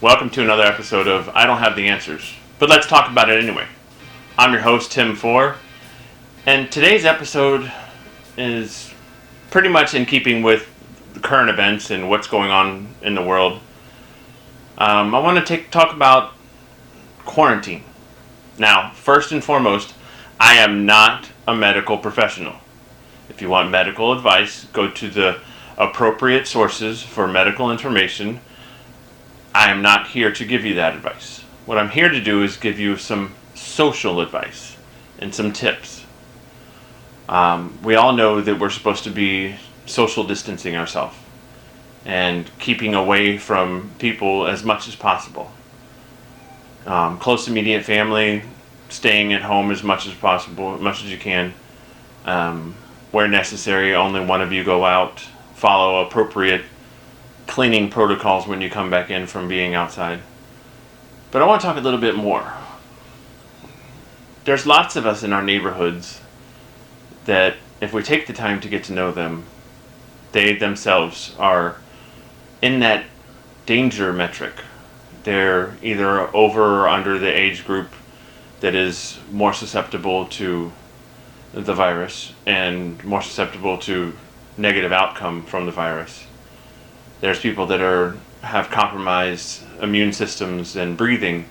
Welcome to another episode of I Don't Have the Answers, but let's talk about it anyway. I'm your host, Tim Four, and today's episode is pretty much in keeping with the current events and what's going on in the world. I want to talk about quarantine. Now, first and foremost, I am not a medical professional. If you want medical advice, go to the appropriate sources for medical information. I am not here to give you that advice. What I'm here to do is give you some social advice and some tips. We all know that we're supposed to be social distancing ourselves and keeping away from people as much as possible. Close immediate family, staying at home as much as possible, as much as you can. Where necessary, only one of you go out. Follow appropriate cleaning protocols when you come back in from being outside. But I want to talk a little bit more. There's lots of us in our neighborhoods that if we take the time to get to know them, they themselves are in that danger metric. They're either over or under the age group that is more susceptible to the virus and more susceptible to negative outcome from the virus. There's people that have compromised immune systems and breathing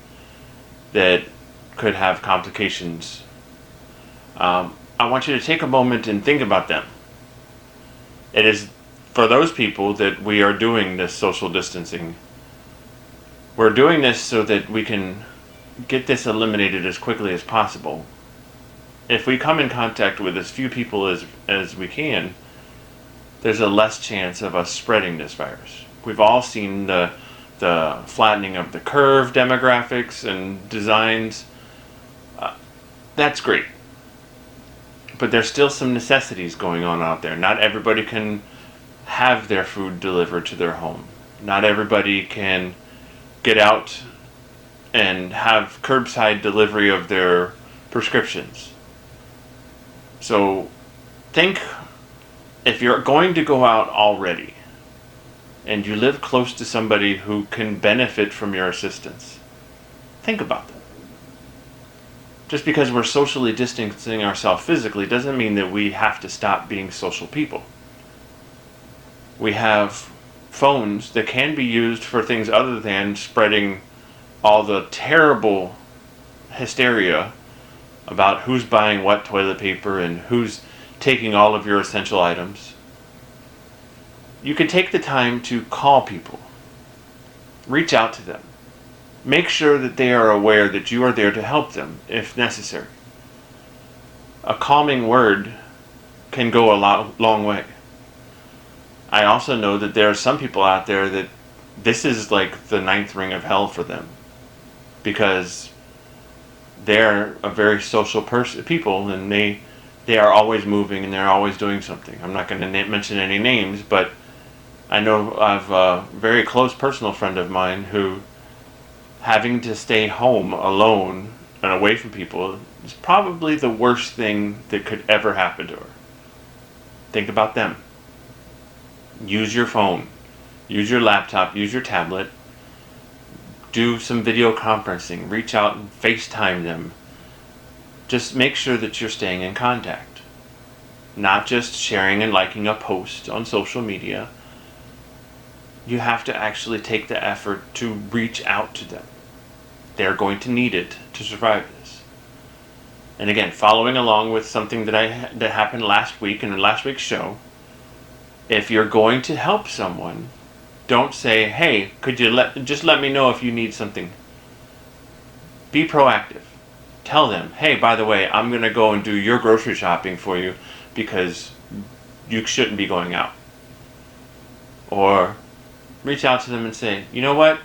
that could have complications. I want you to take a moment and think about them. It is for those people that we are doing this social distancing. We're doing this so that we can get this eliminated as quickly as possible. If we come in contact with as few people as we can, there's a less chance of us spreading this virus. We've all seen the flattening of the curve demographics and designs. That's great. But there's still some necessities going on out there. Not everybody can have their food delivered to their home. Not everybody can get out and have curbside delivery of their prescriptions. So think, if you're going to go out already and you live close to somebody who can benefit from your assistance, think about that. Just because we're socially distancing ourselves physically doesn't mean that we have to stop being social people. We have phones that can be used for things other than spreading all the terrible hysteria about who's buying what toilet paper and who's taking all of your essential items. You can take the time to call people. Reach out to them. Make sure that they are aware that you are there to help them if necessary. A calming word can go a long way. I also know that there are some people out there that this is like the ninth ring of hell for them, because they're a very social people, and they are always moving and they're always doing something. I'm not going to mention any names, but I know I've a very close personal friend of mine who, having to stay home alone and away from people, is probably the worst thing that could ever happen to her. Think about them. Use your phone. Use your laptop. Use your tablet. Do some video conferencing. Reach out and FaceTime them. Just make sure that you're staying in contact. Not just sharing and liking a post on social media. You have to actually take the effort to reach out to them. They're going to need it to survive this. And again, following along with something that happened last week in last week's show, if you're going to help someone, don't say, hey, could you just let me know if you need something. Be proactive. Tell them, hey, by the way, I'm going to go and do your grocery shopping for you because you shouldn't be going out. Or reach out to them and say, you know what?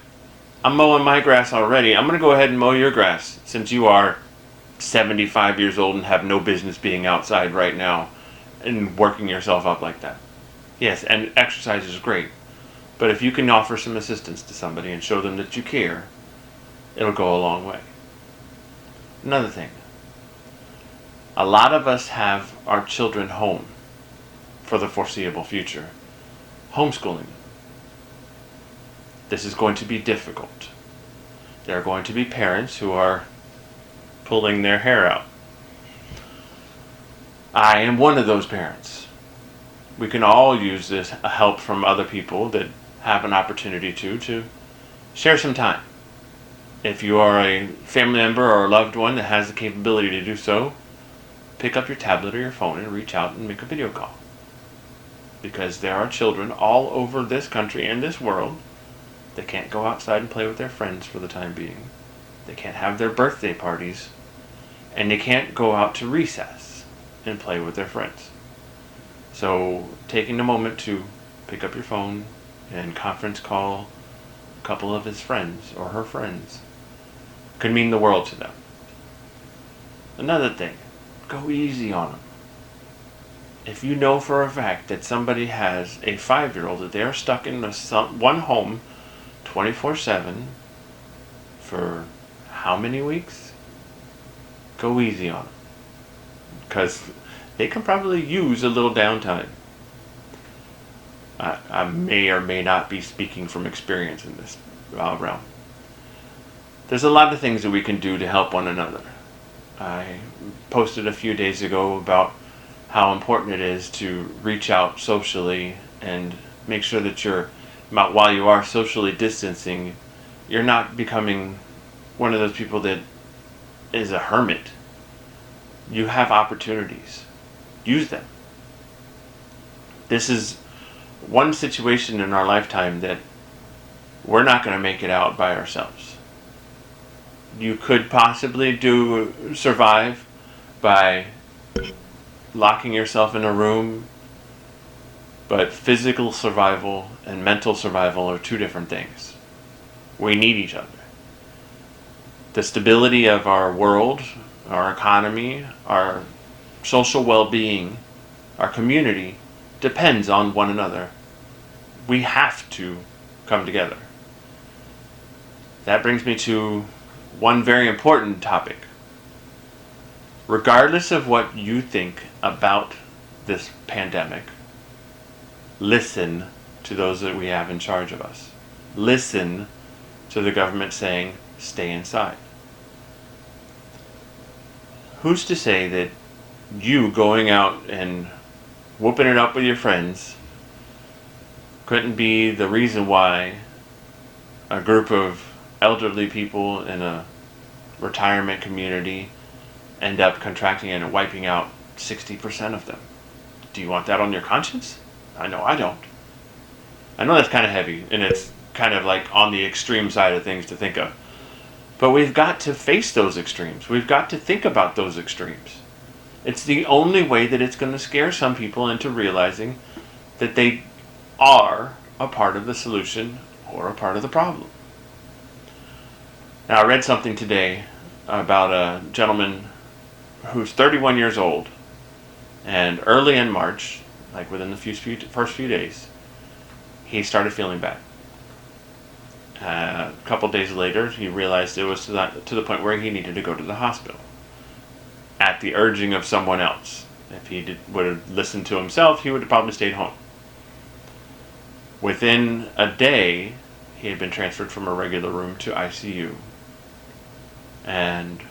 I'm mowing my grass already. I'm going to go ahead and mow your grass since you are 75 years old and have no business being outside right now and working yourself up like that. Yes, and exercise is great. But if you can offer some assistance to somebody and show them that you care, it'll go a long way. Another thing. A lot of us have our children home for the foreseeable future. Homeschooling. This is going to be difficult. There are going to be parents who are pulling their hair out. I am one of those parents. We can all use this help from other people that have an opportunity to share some time. If you are a family member or a loved one that has the capability to do so, pick up your tablet or your phone and reach out and make a video call. Because there are children all over this country and this world that can't go outside and play with their friends for the time being. They can't have their birthday parties, and they can't go out to recess and play with their friends. So taking a moment to pick up your phone and conference call a couple of his friends or her friends could mean the world to them. Another thing, go easy on them. If you know for a fact that somebody has a 5-year-old that they're stuck in one home 24/7 for how many weeks? Go easy on them. Because they can probably use a little downtime. I may or may not be speaking from experience in this realm. There's a lot of things that we can do to help one another. I posted a few days ago about how important it is to reach out socially and make sure that while you are socially distancing, you're not becoming one of those people that is a hermit. You have opportunities. Use them. This is one situation in our lifetime that we're not going to make it out by ourselves. You could possibly survive by locking yourself in a room, but physical survival and mental survival are two different things. We need each other. The stability of our world, our economy, our social well-being, our community depends on one another. We have to come together. That brings me to one very important topic. Regardless of what you think about this pandemic, listen to those that we have in charge of us. Listen to the government saying, stay inside. Who's to say that you going out and whooping it up with your friends couldn't be the reason why a group of elderly people in a retirement community end up contracting and wiping out 60% of them? Do you want that on your conscience? I know I don't. I know that's kind of heavy, and it's kind of like on the extreme side of things to think of. But we've got to face those extremes. We've got to think about those extremes. It's the only way that it's going to scare some people into realizing that they are a part of the solution or a part of the problem. Now, I read something today about a gentleman who's 31 years old, and early in March, like within the first few days, he started feeling bad. A couple days later, he realized it was to the point where he needed to go to the hospital at the urging of someone else. If he would have listened to himself, he would have probably stayed home. Within a day, he had been transferred from a regular room to ICU, and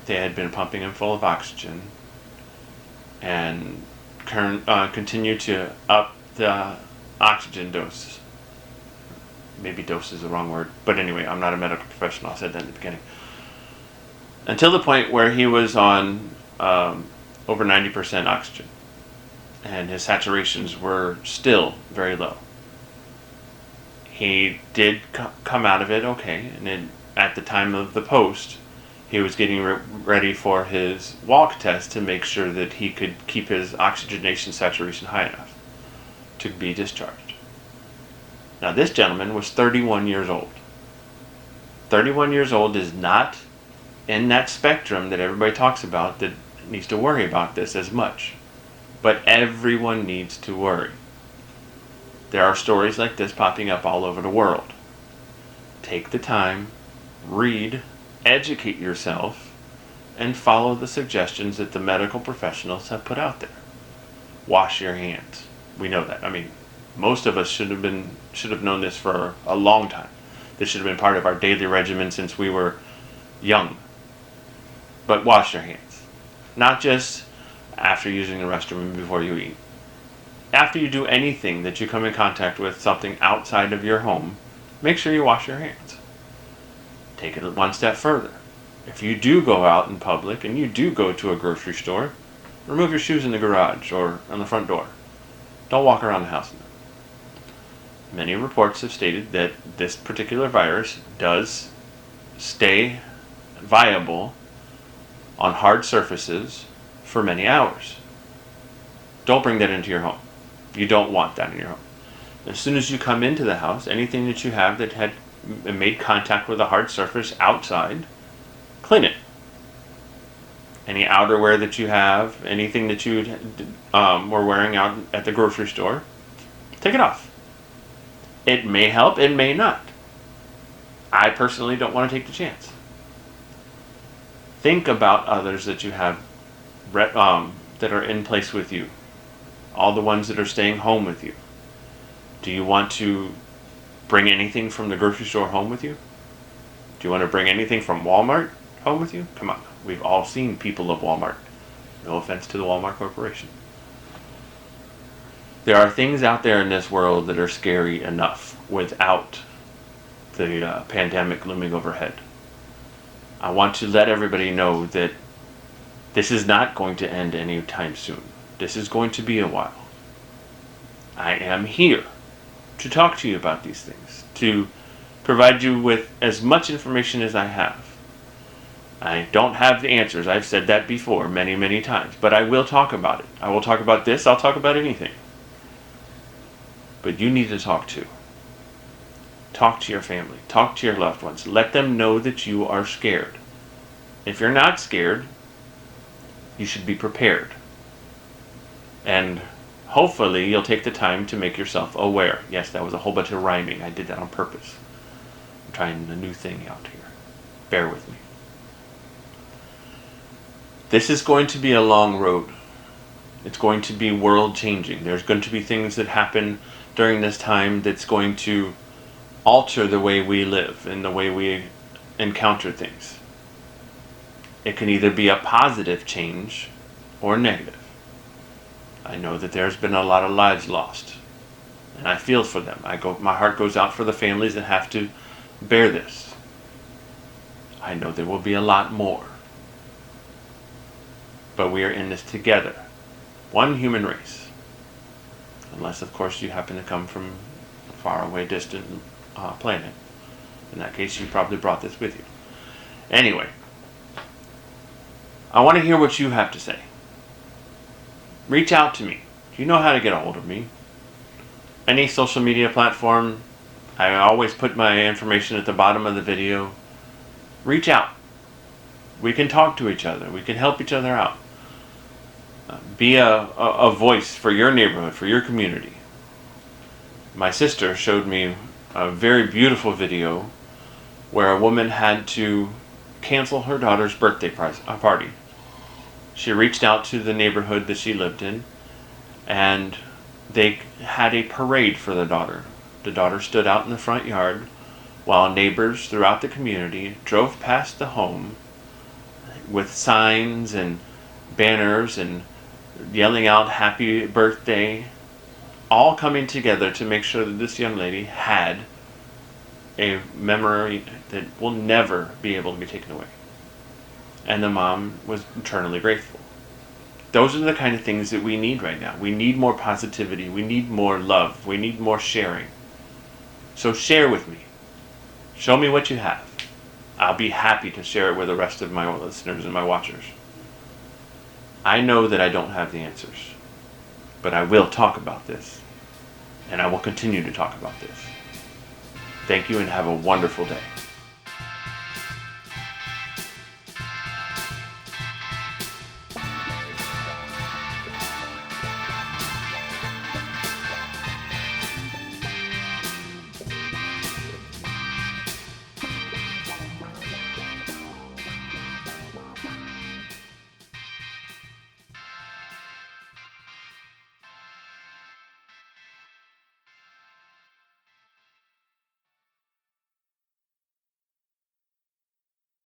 they had been pumping him full of oxygen and continued to up the oxygen dose. Maybe dose is the wrong word, but anyway, I'm not a medical professional. I said that in the beginning. Until the point where he was on over 90% oxygen, and his saturations were still very low. He did come out of it okay, and then at the time of the post, he was getting ready for his walk test to make sure that he could keep his oxygenation saturation high enough to be discharged. Now, this gentleman was 31 years old. 31 years old is not in that spectrum that everybody talks about that needs to worry about this as much. But everyone needs to worry. There are stories like this popping up all over the world. Take the time, read, educate yourself, and follow the suggestions that the medical professionals have put out there. Wash your hands. We know that. I mean, most of us should have known this for a long time. This should have been part of our daily regimen since we were young. But wash your hands. Not just after using the restroom and before you eat. After you do anything that you come in contact with something outside of your home, make sure you wash your hands. Take it one step further. If you do go out in public and you do go to a grocery store, remove your shoes in the garage or on the front door. Don't walk around the house in them. Many reports have stated that this particular virus does stay viable on hard surfaces for many hours. Don't bring that into your home. You don't want that in your home. As soon as you come into the house, anything that you have that had made contact with a hard surface outside, clean it. Any outerwear that you have, anything that you were wearing out at the grocery store, take it off. It may help, it may not. I personally don't want to take the chance. Think about others that you have that are in place with you. All the ones that are staying home with you. Do you want to bring anything from the grocery store home with you? Do you want to bring anything from Walmart home with you? Come on. We've all seen people of Walmart. No offense to the Walmart Corporation. There are things out there in this world that are scary enough without the pandemic looming overhead. I want to let everybody know that this is not going to end anytime soon. This is going to be a while. I am here to talk to you about these things, to provide you with as much information as I have. I don't have the answers. I've said that before many, many times, but I will talk about it. I will talk about this. I'll talk about anything. But you need to talk too. Talk to your family. Talk to your loved ones. Let them know that you are scared. If you're not scared, you should be prepared. And hopefully you'll take the time to make yourself aware. Yes, that was a whole bunch of rhyming. I did that on purpose. I'm trying a new thing out here. Bear with me. This is going to be a long road. It's going to be world changing. There's going to be things that happen during this time that's going to alter the way we live and the way we encounter things. It can either be a positive change or negative. I know that there's been a lot of lives lost, and I feel for them. My heart goes out for the families that have to bear this. I know there will be a lot more. But we are in this together. One human race. Unless, of course, you happen to come from a faraway, distant planet. In that case, you probably brought this with you. Anyway, I want to hear what you have to say. Reach out to me. You know how to get a hold of me. Any social media platform. I always put my information at the bottom of the video. Reach out. We can talk to each other. We can help each other out. Be a voice for your neighborhood, for your community. My sister showed me a very beautiful video where a woman had to cancel her daughter's birthday party. She reached out to the neighborhood that she lived in, and they had a parade for the daughter. The daughter stood out in the front yard while neighbors throughout the community drove past the home with signs and banners and yelling out happy birthday, all coming together to make sure that this young lady had a memory that will never be able to be taken away. And the mom was eternally grateful. Those are the kind of things that we need right now. We need more positivity. We need more love. We need more sharing. So share with me. Show me what you have. I'll be happy to share it with the rest of my listeners and my watchers. I know that I don't have the answers, but I will talk about this, and I will continue to talk about this. Thank you and have a wonderful day.